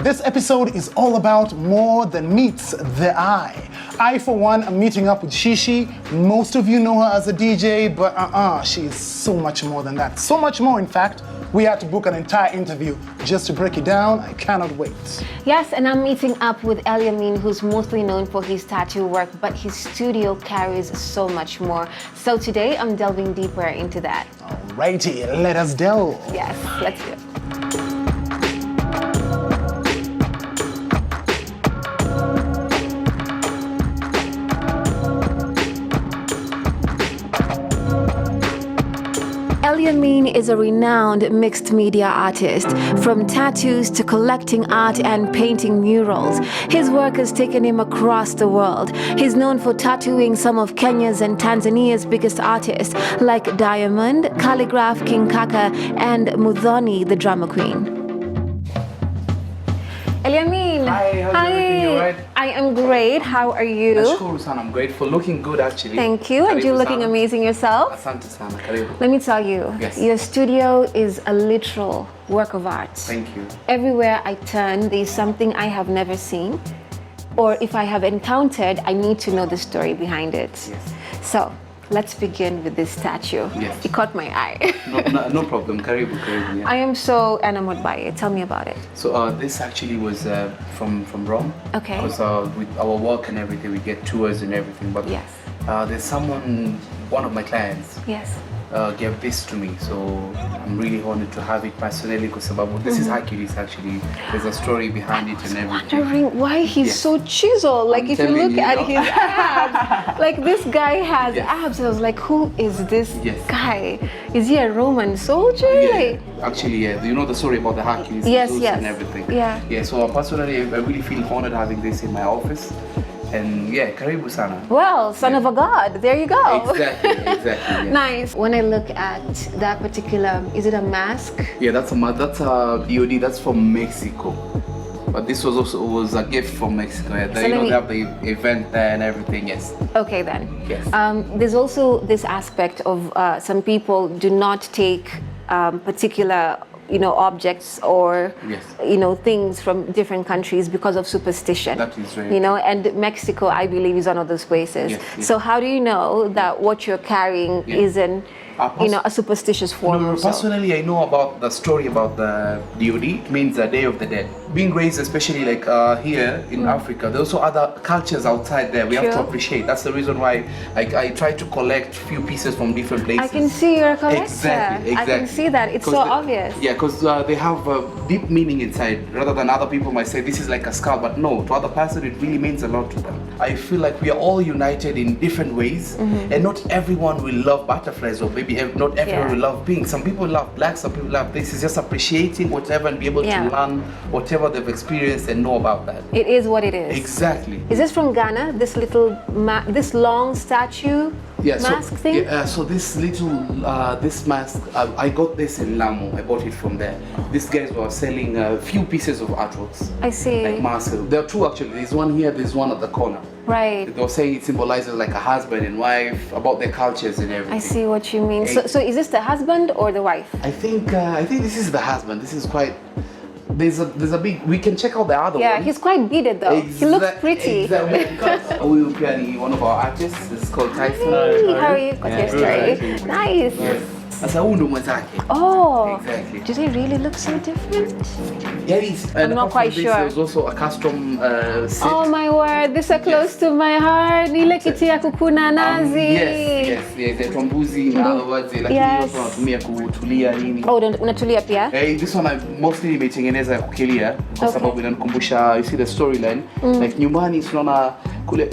This episode is all about more than meets the eye. I, for one, am meeting up with Shishi. Most of you know her as a DJ, but she's so much more than that. So much more, in fact. We had to book an entire interview just to break it down. I cannot wait. Yes, and I'm meeting up with Eliamin, who's mostly known for his tattoo work, but his studio carries so much more. So today, I'm delving deeper into that. Alrighty, let us delve. Yes, let's do it. Eliamin is a renowned mixed media artist. From tattoos to collecting art and painting murals, his work has taken him across the world. He's known for tattooing some of Kenya's and Tanzania's biggest artists like Diamond, Calligraph, King Kaka, and Muthoni, the drama queen. Eliamin. Hi, how's everything? You alright? I am great. How are you? Nashukuru sana. I'm grateful. Looking good actually. Thank you. And you're looking amazing yourself. Asante sana. Karibu. Let me tell you, yes. Your studio is a literal work of art. Thank you. Everywhere I turn, there's something I have never seen. Or if I have encountered, I need to know the story behind it. Yes. So, let's begin with this statue. Yes. It caught my eye. No problem. Karibu, karibu. Yeah. I am so enamored by it. Tell me about it. So this actually was from Rome. Okay. Because with our work and everything, we get tours and everything. But yes. There's one of my clients. Yes. Gave this to me, so I'm really honored to have it personally because this is Hercules actually. There's a story behind it and everything. Wondering why he's so chiseled. Like if you look at his abs, like this guy has abs. I was like, who is this guy? Is he a Roman soldier? Yeah. Actually, yeah. Do you know the story about the Hercules? Yes, and everything. Yeah. Yeah. So personally, I really feel honored having this in my office. And yeah, karibu sana. Well, son of a god, there you go. Exactly. Yeah. Nice. When I look at that particular, is it a mask? Yeah, that's a DOD. That's from Mexico. But this was a gift from Mexico. Yeah. So they have the event there and everything. Yes. Okay then. Yes. There's also this aspect of some people do not take particular objects or things from different countries because of superstition. That is right. And Mexico, I believe, is one of those places. Yes. So how do you know that what you're carrying isn't a superstitious form? No, personally, I know about the story about the DOD. It means the Day of the Dead. Being raised, especially like here in Africa, there's also other cultures outside there. We have to appreciate. That's the reason why I try to collect few pieces from different places. I can see you're a collector. Exactly. I can see that. It's so obvious. Yeah, because they have a deep meaning inside. Rather than other people might say this is like a skull, but no, to other person it really means a lot to them. I feel like we are all united in different ways, and not everyone will love butterflies, or maybe not everyone will love pink. Some people love black, some people love this. It's just appreciating whatever and be able to learn whatever they've experienced and know about that. It is what it is. Exactly. Is this from Ghana? This little, this long statue mask thing? Yeah, so this little, this mask, I got this in Lamu. I bought it from there. These guys were selling a few pieces of artworks. I see. Like masks. There are two actually. There's one here, there's one at the corner. Right. They were saying it symbolizes like a husband and wife, about their cultures and everything. I see what you mean. So is this the husband or the wife? I think this is the husband. This is quite. There's a big. We can check out the other one. Yeah, he's quite beaded though. He looks pretty. Exactly. We will be one of our artists. This is called Tyson. Hey, how are you? What's your story? Nice. Yes. Sasa huyu ndo mwenzake. Oh, exactly. Do they really look so different? Yeah, it is. I'm not quite sure. There's also a custom set. Oh my word, these are close to my heart. Ile kiti ya kukuna nazi. Yes. The mbuzi, in other words, like hiyo tunatumia kutulia nini. Oh, unatulia pia? This one I mostly nimetengeneza ya kukilia kwa sababu inanikumbusha, you see the storyline. Like nyumbani tunaona kule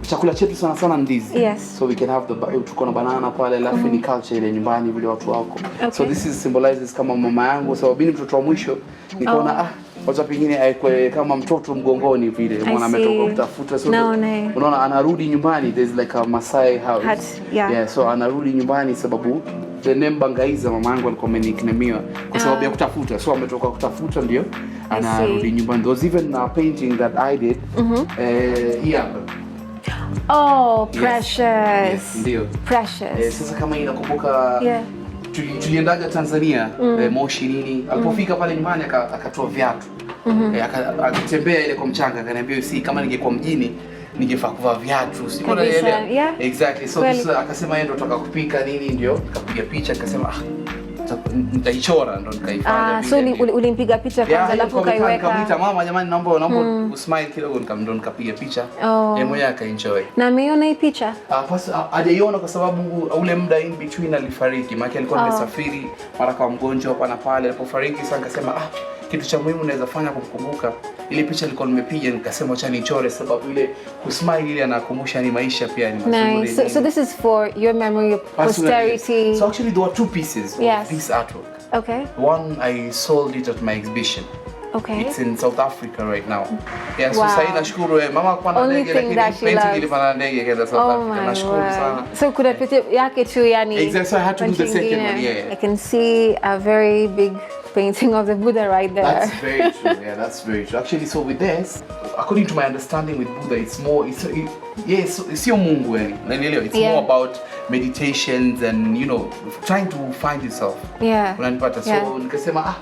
chakula chetu sana ndizi. Yes. So we can have tuko na banana pale, alafu ni culture ile nyumbani vile watu wako. So this is symbolizes kama mama yangu, sababu mimi mtoto wa mwisho nikaona wacha pengine aikwe kama mtoto mgongoni vile mwana ametoka kutafuta, so unaona anarudi nyumbani. There's like a Masai house. Yeah, so anarudi nyumbani sababu the name Bangaiza mama yangu alikuwa ameniknemiwa kwa sababu ya kutafuta, so ametoka kutafuta ndio anarudi nyumbani. There's even a painting that I did Oh, precious. Yes, ndio. Precious. Sasa kama inakumbuka tuliendaga Tanzania Moshi nini, alipofika pale nyumbani akatoa viatu Akatembea ile kwa mchanga akaniambia si kama ningekuwa mjini ningefaa kuvaa viatu. Sikuona ile. Yeah. Exactly. So akasema yeye ndo ataka kupika nini ndio akapiga picha akasema nitaichora ndo nikaifanya vile. So ulimpiga picha kwanza alafu ukaiweka. Nikamwita mama jamani naomba usmile kidogo ndo nikapiga picha. Yeye mwenyewe akaenjoy. Na ameona hii picha? Hajaiona kwa sababu ule muda in between alifariki. Maana alikuwa amesafiri mara kwa mgonjwa hapa na pale. Alipofariki sasa nikasema kitu cha muhimu naweza fanya kumkumbuka. Ile picha nilikuwa nimepiga nikasema acha nichore sababu ile kusmile ile anakumbusha ni maisha pia ni mazuri. Nice. So this is for your memory of posterity. So actually there were two pieces of this artwork. Okay. One I sold it at my exhibition. Okay. It's in South Africa right now. Yeah, so sasa nashukuru mama kwa na ndege lakini painting ilipanda ndege kaenda South Africa. Nashukuru sana. So kuna picha yake tu yani. Exactly, so I had to do the second one. Yeah. I can see a very big painting of the Buddha right there. That's very true. Yeah, that's very true. Actually, so with this, according to my understanding with Buddha, it's more, it's your Mungu yani. It's more about meditations and, you know, trying to find yourself. Yeah. Unanipata. So nikasema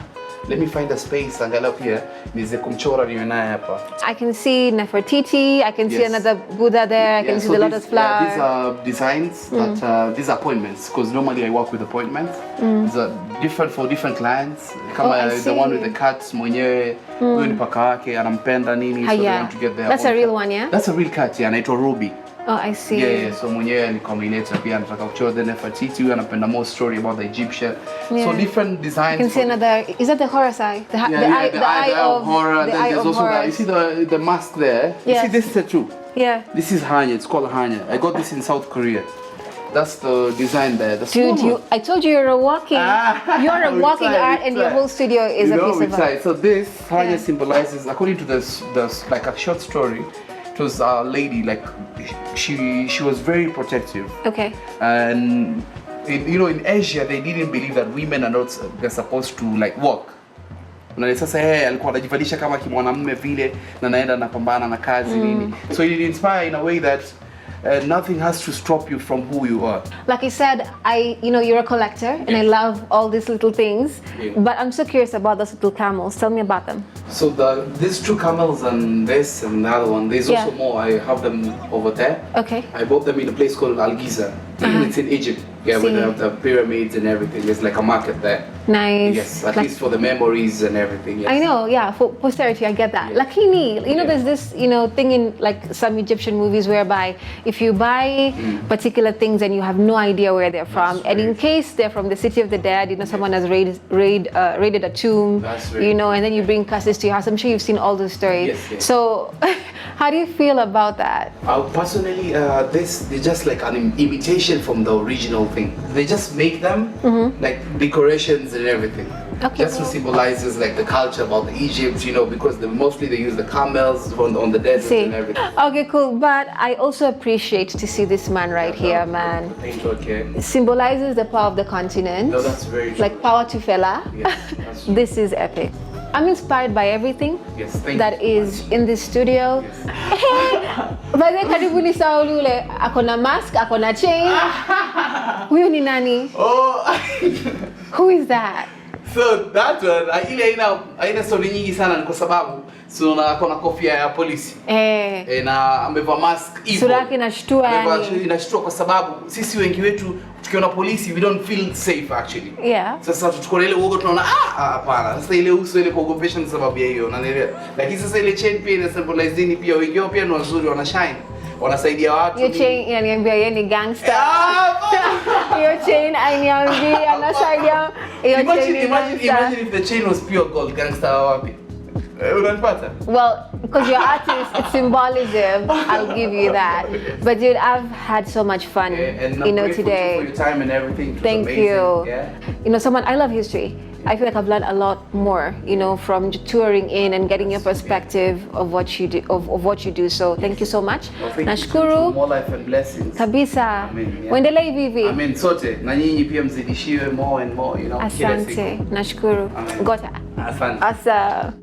let me find a space angalau pia niweze kumchora niwe naye hapa. I can see Nefertiti, I can see another Buddha there, I can see the lotus flower. These are designs that these are appointments because normally I work with appointments. These are different for different clients. Kama the one with the cats mwenyewe huyo ni paka wake anampenda nini so they want to get there. That's a real one, yeah? That's a real cat, yeah, anaitwa Ruby. Oh, I see. Yeah, so mwenyewe alikomileta pia anataka kuchora the Nefertiti, huyo anapenda more story about the Egyptian. So different designs. You can see another, is that the horror side? The eye of horror. The eye of horror. You see the mask there? You see this tattoo? Yeah. This is Hanya, it's called Hanya. I got this in South Korea. That's the design there. Dude, I told you you're a walking art and your whole studio is a piece of art. So this Hanya symbolizes, according to this like a short story, it was a lady like she was very protective. Okay. And in Asia they didn't believe that women are not they're supposed to like work. Na sasa yeye alikuwa anajivalisha kama kimwanamume vile na naenda napambana na kazi nini. So it inspired in a way that nothing has to stop you from who you are. Like I said, you're a collector and I love all these little things, but I'm so curious about those little camels. Tell me about them. So these two camels and this and the other one, there's also more. I have them over there. Okay. I bought them in a place called Al-Giza. It's in Egypt. Yeah, with the pyramids and everything. There's like a market there. Nice. Yes, at least for the memories and everything. Yes. I know, yeah, for posterity, I get that. Lakini, there's this, thing in like some Egyptian movies whereby if you buy particular things and you have no idea where they're from, and in case they're from the city of the dead, someone has raided a tomb, and then you bring curses to your house. I'm sure you've seen all those stories. Yes. So, how do you feel about that? Personally, they're just like an imitation from the original thing. They just make them like decorations and everything. Okay. Just to symbolizes like the culture about Egypt, because mostly they use the camels on the desert and everything. Okay, cool. But I also appreciate to see this man right here, man. Thank you. Okay. It symbolizes the power of the continent. No, that's very true. Like power to fella. Yes, that's true. This is epic. I'm inspired by everything that is in this studio. By the karibuni saulule, akona mask, akona chain. Huyu ni nani? Who is that? So that one, ile haina story nyingi sana kwa sababu akona kofia ya polisi. Na amevaa mask hivyo. Sura yake inashtua yani. Inashtua kwa sababu sisi wengi wetu tukiona polisi we don't feel safe actually. Yeah. Sasa tuchukua ile uoga tunaona hapana. Sasa ile uso ile kuogopesha ni sababu ya hiyo. Unanielewa? Lakini sasa ile chain pia ina symbolize nini pia wengi wao pia ni wazuri wana shine. Wanasaidia watu. Your chain inaniambia yeye ni gangster. Your chain inaniambia anasaidia. Imagine if the chain was pure gold, gangster wapi? Unanipata? Well, because you're artist, it's symbolism. I'll give you that. But dude, I've had so much fun, and today. For your time and everything. Thank you. Yeah? I love history. I feel like I've learned a lot more, from touring in and getting your perspective of what you do, of what you do. So thank you so much. Nashukuru. More life and blessings. Kabisa. Amen. Wendelee vivi. Amen. Sote na nyinyi pia mzidishiwe more and more, Asante. Nashukuru. Gota. Asante. Asa.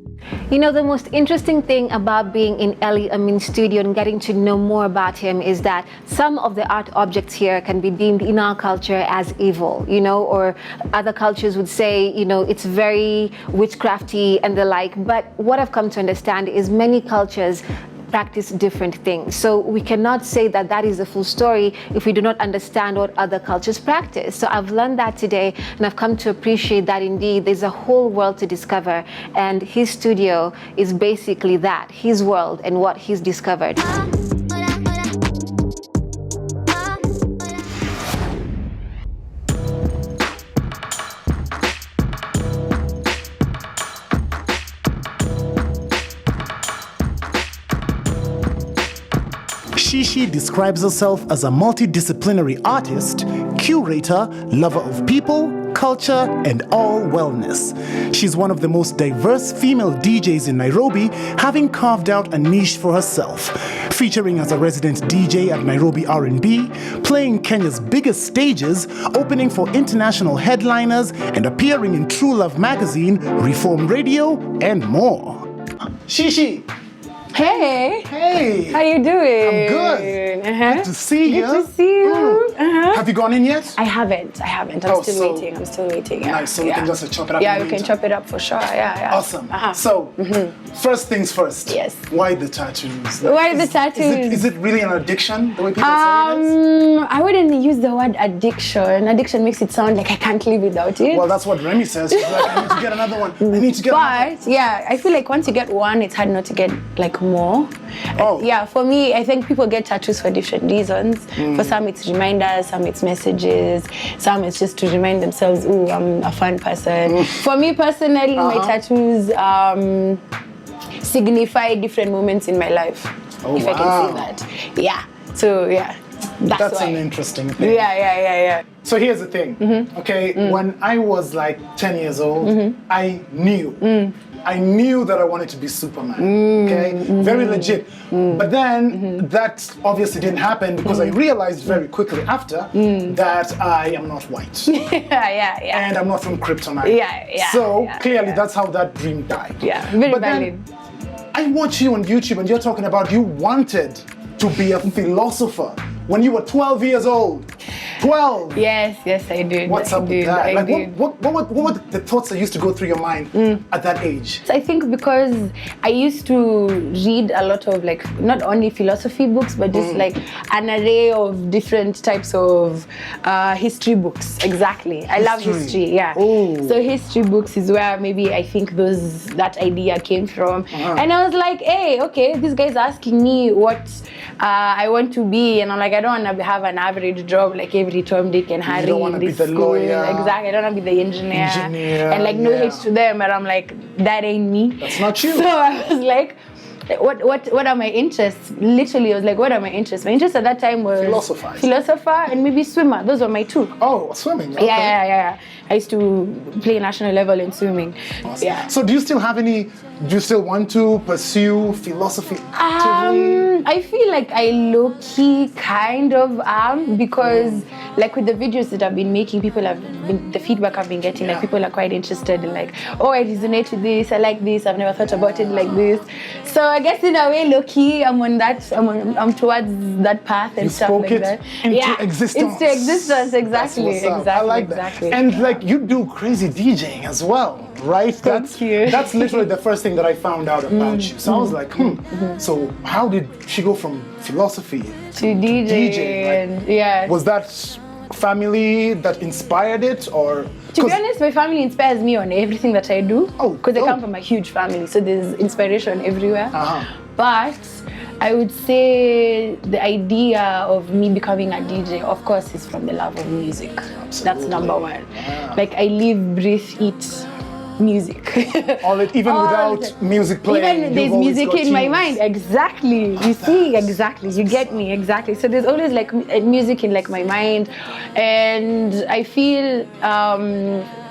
You know, the most interesting thing about being in Eliamin's studio and getting to know more about him is that some of the art objects here can be deemed in our culture as evil, you know, or other cultures would say, you know, it's very witchcrafty and the like. But what I've come to understand is many cultures practice different things. So we cannot say that that is the full story if we do not understand what other cultures practice. So I've learned that today, and I've come to appreciate that indeed there's a whole world to discover, and his studio is basically that, his world and what he's discovered. Shishi describes herself as a multidisciplinary artist, curator, lover of people, culture, and all wellness. She's one of the most diverse female DJs in Nairobi, having carved out a niche for herself, featuring as a resident DJ at Nairobi R&B, playing Kenya's biggest stages, opening for international headliners, and appearing in True Love magazine, Reform Radio, and more. Shishi! Hey. Hey. How you doing? I'm good. Good to see you. Good to see you. Have you gone in yet? I haven't. I'm still waiting. Yeah. Nice. So we can just chop it up. Yeah, we can chop it up for sure. Yeah. Awesome. So, first things first. Yes. Why the tattoos? Why the tattoos? Is it really an addiction, the way people say it is? I wouldn't use the word addiction. Addiction makes it sound like I can't live without it. Well, that's what Remy says. She's like, I need to get another one. But yeah, I feel like once you get one, it's hard not to get like more. Oh. Yeah, for me, I think people get tattoos for different reasons. For some, it's reminders, some it's messages, some it's just to remind themselves, ooh, I'm a fun person. For me personally, my tattoos signify different moments in my life, if I can say that. Yeah, so yeah. That's an interesting thing. Yeah. So here's the thing, okay? When I was like 10 years old, I knew that I wanted to be Superman, okay? Very legit. But then that obviously didn't happen because I realized very quickly after that I am not white. Yeah. And I'm not from Kryptonite. Yeah. So clearly that's how that dream died. Yeah, very but valid. Then I watch you on YouTube and you're talking about you wanted to be a philosopher when you were 12 years old. 12. Yes, I did. What's up with that? I did. What were the thoughts that used to go through your mind at that age? So I think because I used to read a lot of like not only philosophy books but just like an array of different types of history books. Exactly. I love history. Yeah. Ooh. So history books is where maybe I think that idea came from. And I was like, hey, okay, this guy's asking me what I want to be, and I'm like, I don't want to have an average job like every Tom, Dick, and Harry in this school. Lawyer. Exactly. I don't want to be the engineer. And like no hate to them, but I'm like, that ain't me. That's not you. So I was like, what are my interests? Literally, I was like, what are my interests? My interest at that time was philosopher and maybe swimmer. Those were my two. Oh, swimming. Okay. Yeah. I used to play national level in swimming. Awesome. Yeah. So do you still want to pursue philosophy actively? I feel like I low-key kind of am, because like with the videos that I've been making, the feedback I've been getting, like people are quite interested in like, oh, I resonate with this, I like this, I've never thought about it like this. So I guess in a way, low-key, I'm towards that path and stuff like that. Into existence. Into existence, exactly. I like that. And like you do crazy DJing as well, right? Thank you. That's literally the first thing that I found out about you. So I was like, So how did she go from philosophy to DJ? Like, was that family that inspired it, or? To be honest, my family inspires me on everything that I do. Because I come from a huge family, so there's inspiration everywhere. But I would say the idea of me becoming a DJ, of course, is from the love of music. Absolutely. That's number one. Yeah. Like I live, breathe, eat music. Even without music playing. Even there's music in my mind. Exactly. You see, exactly. You get me, exactly. So there's always like music in like my mind, and I feel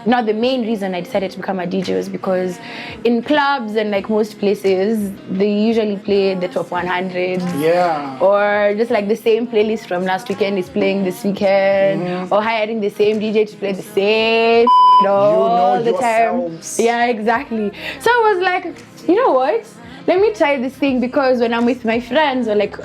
now the main reason I decided to become a DJ was because in clubs and like most places, they usually play the top 100. Yeah. Or just like the same playlist from last weekend is playing this weekend, or hiring the same DJ to play the same all the time. Yeah, exactly. So I was like, you know what? Let me try this thing, because when I'm with my friends or like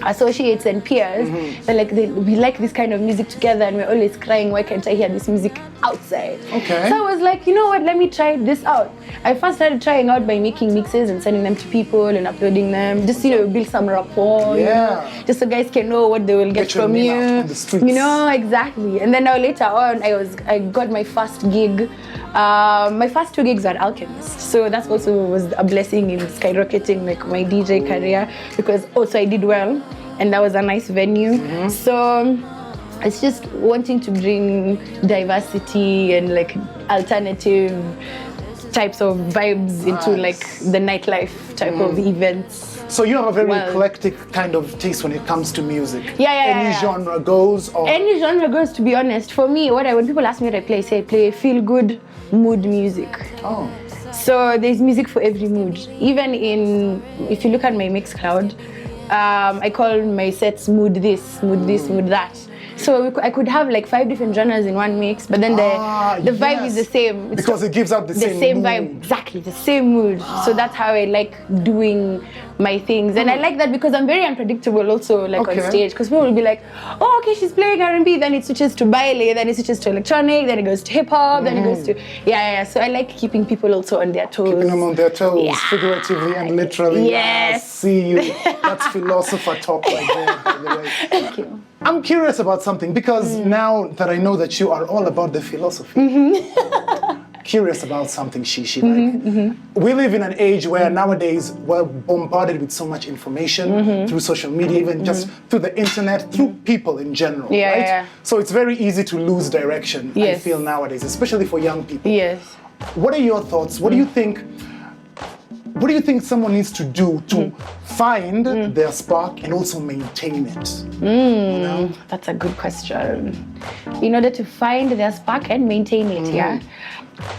associates and peers, they're like, we like this kind of music together and we're always crying, why can't I hear this music outside? Okay. So I was like, you know what, let me try this out. I first started trying out by making mixes and sending them to people and uploading them, just, you know, build some rapport, you know, just so guys can know what they will get from you. On the streets. You know, exactly. And then now later on, I got my first gig. My first 2 gigs were Alchemist, so that's also was a blessing in skyrocketing like my DJ career, because also I did well and that was a nice venue. So it's just wanting to bring diversity and like alternative types of vibes into like the nightlife type of events. So you have a very eclectic kind of taste when it comes to music. Any genre goes, or any genre goes, to be honest. For me, when people ask me what I play, I say I play feel good mood music. Oh. So there's music for every mood. Even if you look at my Mixcloud, I call my sets mood this, mood this, mood that. So I could have like 5 different genres in one mix, but then the vibe is the same. Because it gives out the same mood. Vibe, exactly, the same mood. So that's how I like doing my things. And I like that because I'm very unpredictable also, like on stage. Because people will be like, oh, okay, she's playing R&B, then it switches to baile, then it switches to electronic, then it goes to hip hop, then it goes to, So I like keeping people also on their toes. Keeping them on their toes, figuratively and literally. Yes. See you. That's philosopher talk right there, by the way. Thank you. I'm curious about something, because now that I know that you are all about the philosophy, curious about something, Shishi. We live in an age where nowadays we're bombarded with so much information through social media, even just through the internet, through people in general, right? So it's very easy to lose direction, I feel, nowadays, especially for young people. Yes. What are your thoughts? What do you think? What do you think someone needs to do to find their spark and also maintain it? You know? That's a good question. In order to find their spark and maintain it,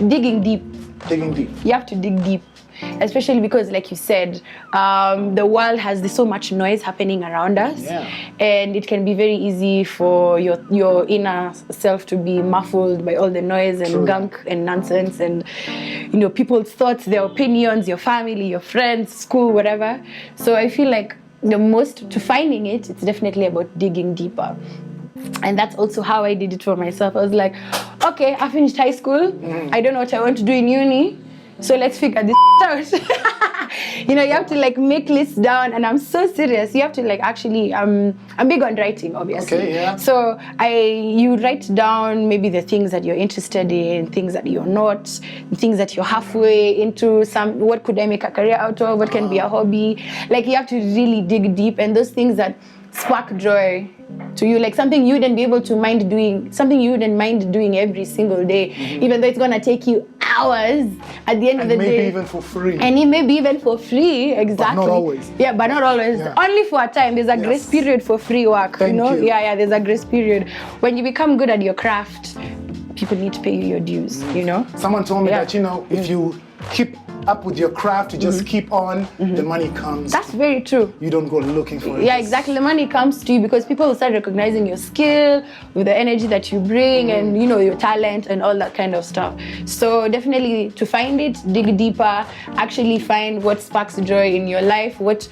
digging deep. Digging deep. You have to dig deep. Especially because, like you said, the world has so much noise happening around us, and it can be very easy for your inner self to be muffled by all the noise and gunk and nonsense and people's thoughts, their opinions, your family, your friends, school, whatever. So I feel like to finding it's definitely about digging deeper. And that's also how I did it for myself. I was like, okay, I finished high school. I don't know what I want to do in uni. So let's figure this out. You have to like make lists down, and I'm so serious. You have to like actually, I'm big on writing, obviously. Okay, So you write down maybe the things that you're interested in, things that you're not, things that you're halfway into. What could I make a career out of? What can be a hobby? Like you have to really dig deep, and those things that spark joy to you, like something you wouldn't mind doing every single day, even though it's gonna take you hours at the end of the day. Maybe even for free. And it may be even for free, exactly. But not always. Yeah, but not always. Yeah. Only for a time. There's a grace period for free work. Thank you. Yeah, there's a grace period. When you become good at your craft, people need to pay you your dues, Someone told me that, if you keep up with your craft, you just keep on, the money comes. That's very true. You don't go looking for it. Yeah, exactly. The money comes to you because people will start recognizing your skill, with the energy that you bring, and your talent and all that kind of stuff. So definitely to find it, dig deeper, actually find what sparks joy in your life. What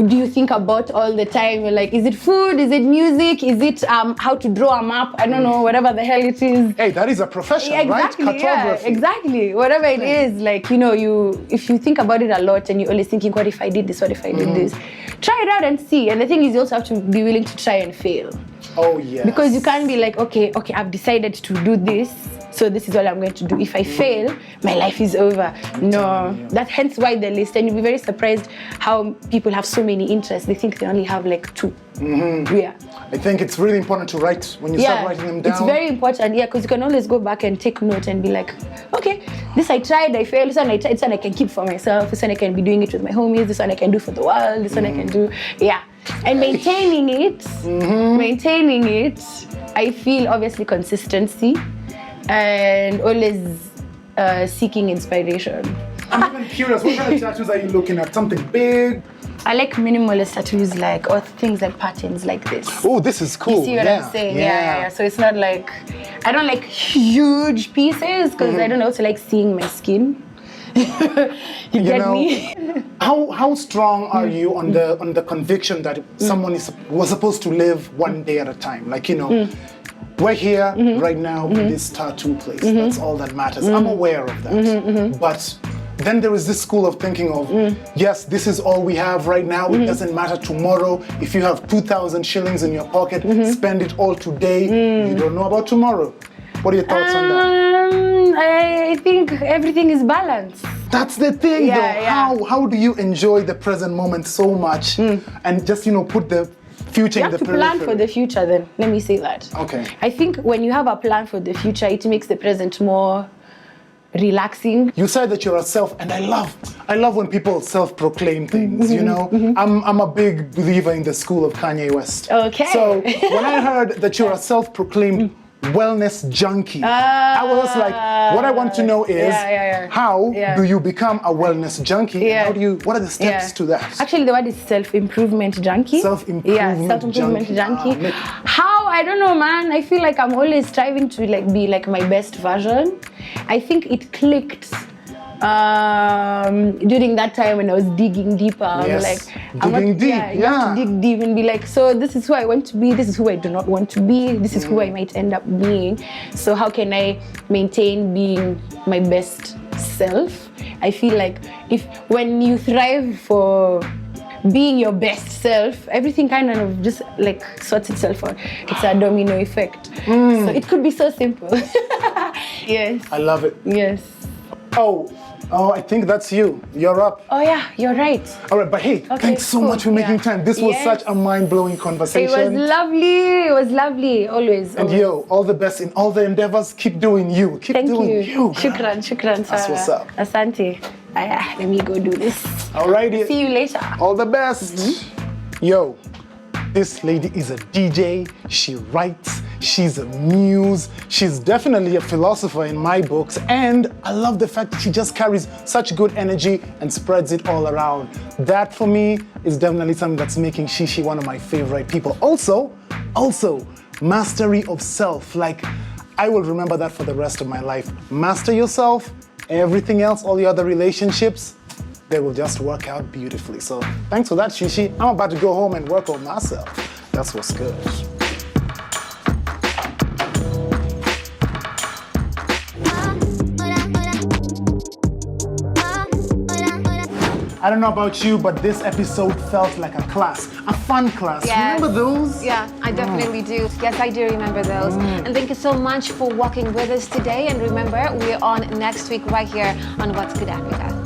do you think about all the time? You're like, is it food? Is it music? Is it how to draw a map? I don't know, whatever the hell it is. Hey, that is a profession, exactly, right? Cartography. Yeah, exactly. Whatever it is, like, if you think about it a lot and you're always thinking, what if I did this? What if I did this? Try it out and see. And the thing is, you also have to be willing to try and fail. Oh, yeah. Because you can't be like, okay, I've decided to do this, so this is all I'm going to do. If I fail, my life is over. No, that's hence why the list. And you'll be very surprised how people have so many interests. They think they only have like 2. Yeah. I think it's really important to write when you start writing them down. It's very important, because you can always go back and take note and be like, okay, this I tried, I failed, this one I tried, this one I can keep for myself, this one I can be doing it with my homies, this one I can do for the world, this one I can do, And maintaining it, I feel obviously consistency. and always seeking inspiration. I'm even curious, what kind of tattoos are you looking at? Something big? I like minimalist tattoos, like, or things like patterns like this. Oh, this is cool. You see what I'm saying? Yeah. So it's not like, I don't like huge pieces because I don't also like seeing my skin. you get me? How strong are you on the conviction that someone was supposed to live one day at a time? Like, we're here right now in this tattoo place. That's all that matters. I'm aware of that. But then there is this school of thinking of, yes, this is all we have right now. It doesn't matter tomorrow. If you have 2,000 shillings in your pocket, spend it all today. You don't know about tomorrow. What are your thoughts on that? I think everything is balanced. That's the thing, though. How do you enjoy the present moment so much and just, put the future in the periphery? You have to plan for the future then. Let me say that. Okay. I think when you have a plan for the future, it makes the present more relaxing. You said that you're a and I love when people self-proclaim things, I'm a big believer in the school of Kanye West. Okay. So when I heard that you're a self-proclaimed wellness junkie, I was like, what I want to know is how do you become a wellness junkie? And what are the steps to that? Actually, the word is self-improvement junkie. Self-improvement junkie. How? I don't know, man. I feel like I'm always striving to be like my best version. I think it clicked during that time when I was digging deeper. Yes. You have to dig deep and be like, so this is who I want to be, this is who I do not want to be, this is who I might end up being. So how can I maintain being my best self? I feel like when you thrive for being your best self, everything kind of just like sorts itself out. It's a domino effect. So it could be so simple. Yes. I love it. Yes. Oh, I think that's you. You're up. Oh yeah, you're right. All right, but hey, thanks so much for making time. This was such a mind-blowing conversation. It was lovely. It was lovely. Always. And all the best in all the endeavors. Keep doing you. Thank you. Shukran, Sarah. That's what's up. Asante. Let me go do this. Alrighty. See you later. All the best. Yo, this lady is a DJ. She writes. She's a muse. She's definitely a philosopher in my books. And I love the fact that she just carries such good energy and spreads it all around. That for me is definitely something that's making Shishi one of my favorite people. Also, mastery of self. Like, I will remember that for the rest of my life. Master yourself, everything else, all the other relationships, they will just work out beautifully. So thanks for that, Shishi. I'm about to go home and work on myself. That's what's good. I don't know about you, but this episode felt like a class, a fun class. Yes. Remember those? Yeah, I definitely do. Yes, I do remember those. And thank you so much for walking with us today. And remember, we're on next week right here on What's Good Africa.